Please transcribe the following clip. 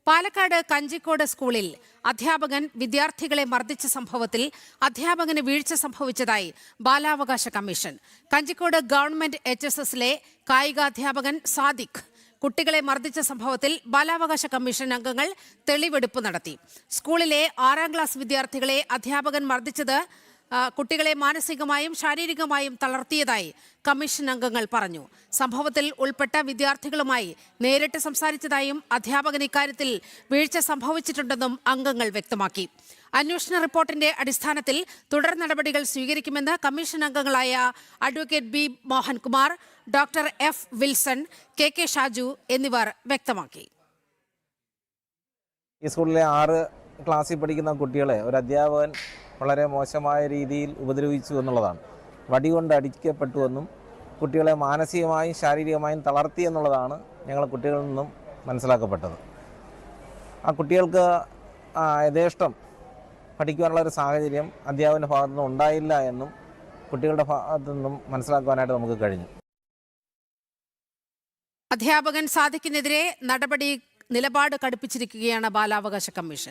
പാലക്കാട് കഞ്ചിക്കോട് സ്കൂളിൽ അധ്യാപകൻ വിദ്യാർത്ഥികളെ മർദ്ദിച്ച സംഭവത്തിൽ അധ്യാപകന് വീഴ്ച സംഭവിച്ചതായി ബാലാവകാശ കമ്മീഷൻ. കഞ്ചിക്കോട് ഗവൺമെന്റ് HSSലെ കായികാധ്യാപകൻ സാദിഖ് കുട്ടികളെ മർദ്ദിച്ച സംഭവത്തിൽ ബാലാവകാശ കമ്മീഷൻ അംഗങ്ങൾ തെളിവെടുപ്പ് നടത്തി. സ്കൂളിലെ 6ാം ക്ലാസ് വിദ്യാർത്ഥികളെ അധ്യാപകൻ മർദ്ദിച്ചത് കുട്ടികളെ മാനസികമായും ശാരീരികമായും തളർത്തിയതായി കമ്മീഷൻ അംഗങ്ങൾ പറഞ്ഞു. സംഭവത്തിൽ ഉൾപ്പെട്ട വിദ്യാർത്ഥികളുമായി നേരിട്ട് സംസാരിച്ചതായും അധ്യാപകൻ ഇക്കാര്യത്തിൽ വീഴ്ച സംഭവിച്ചിട്ടുണ്ടെന്നും അംഗങ്ങൾ വ്യക്തമാക്കി. അന്വേഷണ റിപ്പോർട്ടിന്റെ അടിസ്ഥാനത്തിൽ തുടർ നടപടികൾ സ്വീകരിക്കുമെന്ന് കമ്മീഷൻ അംഗങ്ങളായ advocate B Mohankumar, doctor F Wilson, KK Shaju എന്നിവർ വ്യക്തമാക്കി. ഈ സ്കൂളിലെ 6 ക്ലാസ്സിൽ പഠിക്കുന്ന കുട്ടികളെ ഒരു അധ്യാപകൻ വളരെ മോശമായ രീതിയിൽ ഉപദ്രവിച്ചു എന്നുള്ളതാണ്. വടികൊണ്ട് അടിക്കപ്പെട്ടുവെന്നും കുട്ടികളെ മാനസികമായും ശാരീരികമായും തളർത്തി എന്നുള്ളതാണ് ഞങ്ങൾ കുട്ടികളിൽ നിന്നും മനസ്സിലാക്കപ്പെട്ടത്. ആ കുട്ടികൾക്ക് യഥേഷ്ടം പഠിക്കുവാനുള്ള ഒരു സാഹചര്യം അധ്യാപകൻ്റെ ഭാഗത്തു നിന്നും ഉണ്ടായില്ല എന്നും കുട്ടികളുടെ ഭാഗത്തു നിന്നും മനസ്സിലാക്കുവാനായിട്ട് നമുക്ക് കഴിഞ്ഞു. അധ്യാപകൻ സാദിഖിനെതിരെ നിലപാട് കടുപ്പിച്ചിരിക്കുകയാണ് ബാലാവകാശ കമ്മീഷൻ.